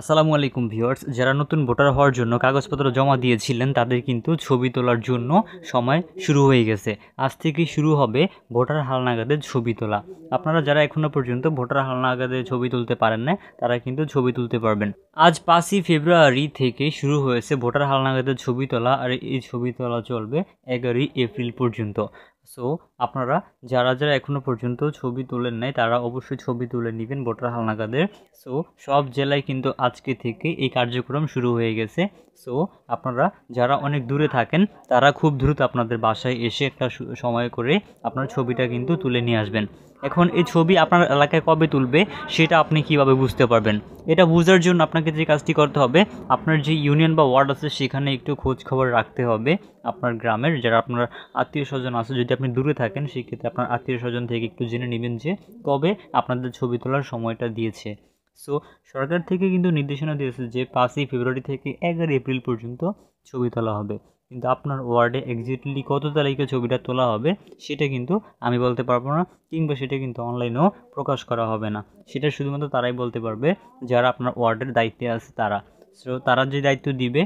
আসসালামু আলাইকুম ভিউয়ার্স, যারা নতুন ভোটার হওয়ার জন্য কাগজপত্র জমা দিয়েছিলেন তাদের কিন্তু ছবি তোলার জন্য সময় শুরু হয়ে গেছে। আজ থেকেই শুরু হবে ভোটার হালনাগাদের ছবি তোলা। আপনারা যারা এখনো পর্যন্ত ভোটার হালনাগাদের ছবি তুলতে পারেন না তারা কিন্তু ছবি তুলতে পারবেন। আজ 5ই ফেব্রুয়ারি থেকে শুরু হয়েছে ভোটার হালনাগাদের ছবি তোলা, আর এই ছবি তোলা চলবে 11ই এপ্রিল পর্যন্ত। সো আপনারা যারা যারা এখনো পর্যন্ত ছবি তোলেন নাই তারা অবশ্যই ছবি তুলে নেবেন ভোটার হালনাগাদের। সো সব জেলায় কিন্তু আজকে থেকে এই কার্যক্রম শুরু হয়ে গেছে। সো আপনারা যারা অনেক দূরে থাকেন তারা খুব দ্রুত আপনাদের বাসায় এসে একটা সময় করে আপনার ছবিটা কিন্তু তুলে নিয়ে আসবেন। এখন এই ছবি আপনার এলাকায় কবে তুলবে সেটা আপনি কিভাবে বুঝতে পারবেন? এটা বোঝার জন্য আপনাকে যে কাজটি করতে হবে, আপনার যে ইউনিয়ন বা ওয়ার্ড আছে সেখানে একটু খোঁজ খবর রাখতে হবে। আপনার গ্রামের যারা আপনার আত্মীয় স্বজন আছে, যদি আপনি দূরে থাকেন সেক্ষেত্রে আপনার আত্মীয় স্বজন থেকে একটু জেনে নেবেন যে কবে আপনাদের ছবি তোলার সময়টা দিয়েছে। সো সরকার থেকে কিন্তু নির্দেশনা দিয়েছে যে 5ই ফেব্রুয়ারি থেকে 11 এপ্রিল পর্যন্ত ছবি তোলা হবে, কিন্তু আপনার ওয়ার্ডে এক্স্যাক্টলি কত তারিখে ছবিটা তোলা হবে সেটা কিন্তু আমি বলতে পারবো না, কিংবা সেটা কিন্তু অনলাইনেও প্রকাশ করা হবে না। সেটা শুধুমাত্র তারাই বলতে পারবে যারা আপনার ওয়ার্ডের দায়িত্বে আছে তারা। সো তারা যে দায়িত্ব দিবে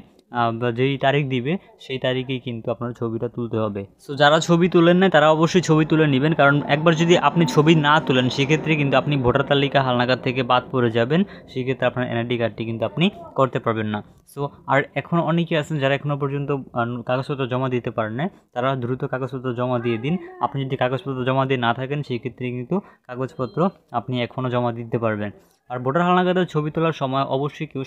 বা যেই তারিখ দিবে সেই তারিখেই কিন্তু আপনার ছবিটা তুলতে হবে। সো যারা ছবি তুলেন না তারা অবশ্যই ছবি তুলে নেবেন, কারণ একবার যদি আপনি ছবি না তুলেন সেক্ষেত্রে কিন্তু আপনি ভোটার তালিকা হালনাগাদ থেকে বাদ পড়ে যাবেন। সেক্ষেত্রে আপনার এনআইডি কার্ডটি কিন্তু আপনি করতে পারবেন না। সো আর এখন অনেকে আছেন যারা এখনও পর্যন্ত কাগজপত্র জমা দিতে পারেন না, তারা দ্রুত কাগজপত্র জমা দিয়ে দিন। আপনি যদি কাগজপত্র জমা দিয়ে না থাকেন সেক্ষেত্রে কিন্তু কাগজপত্র আপনি এখনও জমা দিতে পারবেন। আর ভোটার হালনাগাদের ছবি তোলার সময় অবশ্যই কেউ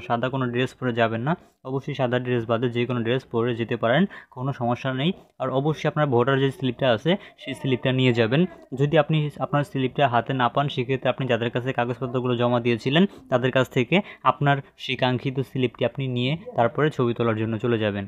সাদা কোনো ড্রেস পরে যাবেন না। অবশ্যই সাদা ড্রেস বাদে যে কোনো ড্রেস পরে যেতে পারেন, কোনো সমস্যা নেই। আর অবশ্যই আপনার ভোটার যে স্লিপটা আছে সেই স্লিপটা নিয়ে যাবেন। যদি আপনি আপনার স্লিপটা হাতে না পান সেক্ষেত্রে আপনি যাদের কাছে কাগজপত্রগুলো জমা দিয়েছিলেন তাদের কাছ থেকে আপনার সেই কাঙ্ক্ষিত স্লিপটি আপনি নিয়ে তারপরে ছবি তোলার জন্য চলে যাবেন।